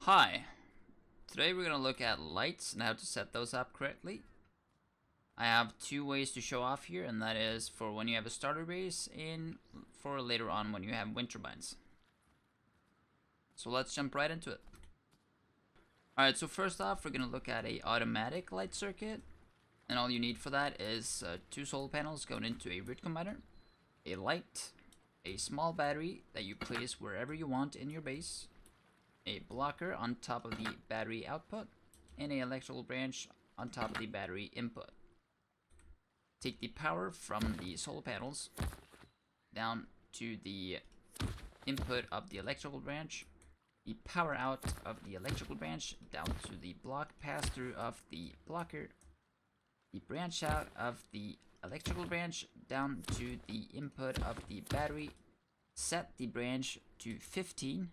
Hi, today we're going to look at lights and how to set those up correctly. I have two ways to show off here, and that is for when you have a starter base and for later on when you have wind turbines. So let's jump right into it. Alright, so first off we're going to look at a automatic light circuit, and all you need for that is two solar panels going into a root combiner, a light, a small battery that you place wherever you want in your base, a blocker on top of the battery output, and an electrical branch on top of the battery input. Take the power from the solar panels down to the input of the electrical branch, the power out of the electrical branch down to the block pass-through of the blocker, the branch out of the electrical branch down to the input of the battery. Set the branch to 15.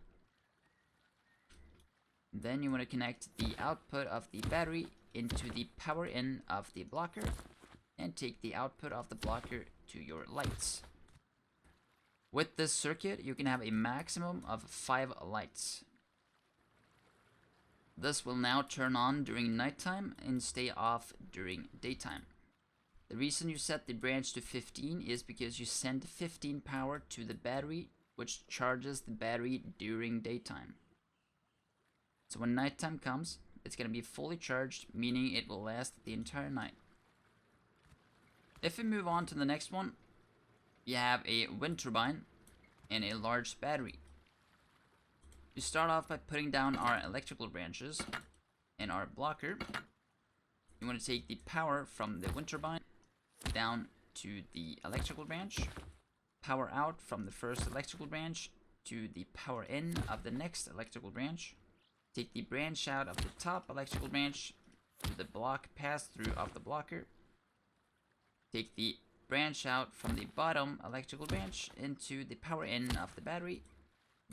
Then you want to connect the output of the battery into the power in of the blocker and take the output of the blocker to your lights. With this circuit, you can have a maximum of 5 lights. This will now turn on during nighttime and stay off during daytime. The reason you set the branch to 15 is because you send 15 power to the battery, which charges the battery during daytime. So when nighttime comes, it's going to be fully charged, meaning it will last the entire night. If we move on to the next one, you have a wind turbine and a large battery. We start off by putting down our electrical branches and our blocker. You want to take the power from the wind turbine down to the electrical branch, power out from the first electrical branch to the power in of the next electrical branch. Take the branch out of the top electrical branch to the block pass-through of the blocker. Take the branch out from the bottom electrical branch into the power in of the battery.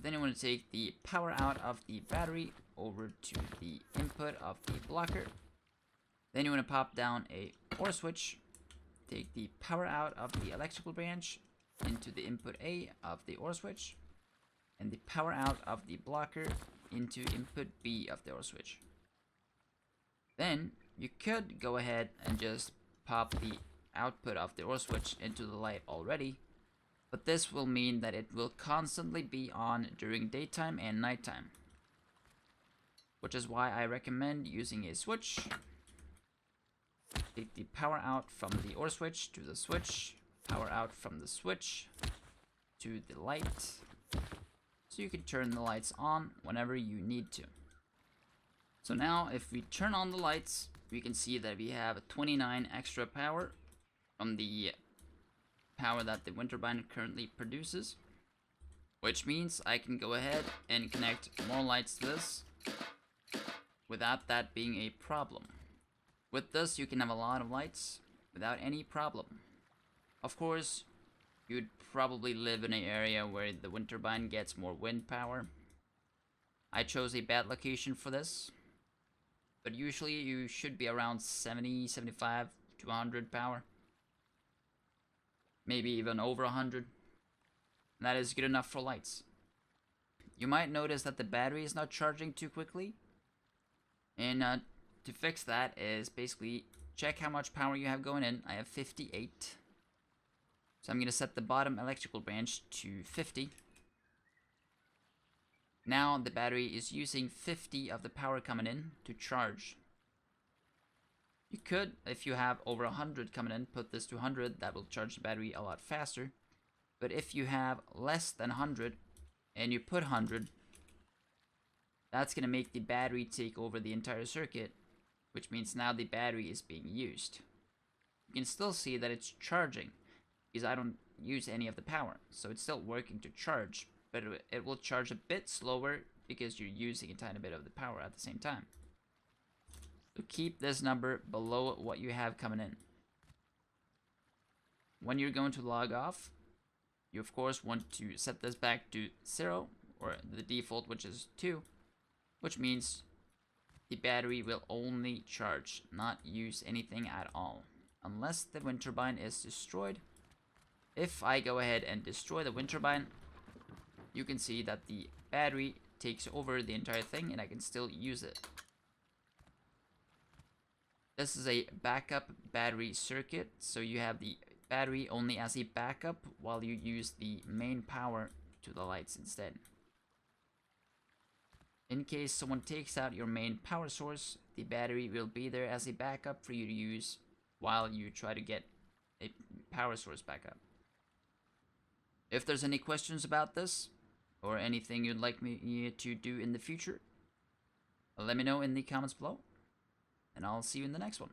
Then you want to take the power out of the battery over to the input of the blocker. Then you want to pop down a OR switch. Take the power out of the electrical branch into the input A of the OR switch, and the power out of the blocker into input B of the OR switch. Then you could go ahead and just pop the output of the OR switch into the light already, but this will mean that it will constantly be on during daytime and nighttime, which is why I recommend using a switch. Take the power out from the OR switch to the switch, power out from the switch to the light, so you can turn the lights on whenever you need to. So now if we turn on the lights, we can see that we have 29 extra power from the power that the wind turbine currently produces, which means I can go ahead and connect more lights to this without that being a problem. With this, you can have a lot of lights without any problem. Of course, you'd probably live in an area where the wind turbine gets more wind power. I chose a bad location for this, but usually you should be around 70, 75 to 100 power. Maybe even over 100. That is good enough for lights. You might notice that the battery is not charging too quickly, and to fix that is basically check how much power you have going in. I have 58. So I'm going to set the bottom electrical branch to 50. Now the battery is using 50 of the power coming in to charge. You could, if you have over 100 coming in, put this to 100. That will charge the battery a lot faster. But if you have less than 100 and you put 100, that's going to make the battery take over the entire circuit, which means now the battery is being used. You can still see that it's charging because I don't use any of the power, so it's still working to charge, but it will charge a bit slower because you're using a tiny bit of the power at the same time. So keep this number below what you have coming in. When you're going to log off, you of course want to set this back to 0, or the default, which is 2, which means the battery will only charge, not use anything at all, unless the wind turbine is destroyed. If I go ahead and destroy the wind turbine, you can see that the battery takes over the entire thing and I can still use it. This is a backup battery circuit, so you have the battery only as a backup while you use the main power to the lights instead. In case someone takes out your main power source, the battery will be there as a backup for you to use while you try to get a power source backup. If there's any questions about this, or anything you'd like me to do in the future, let me know in the comments below, and I'll see you in the next one.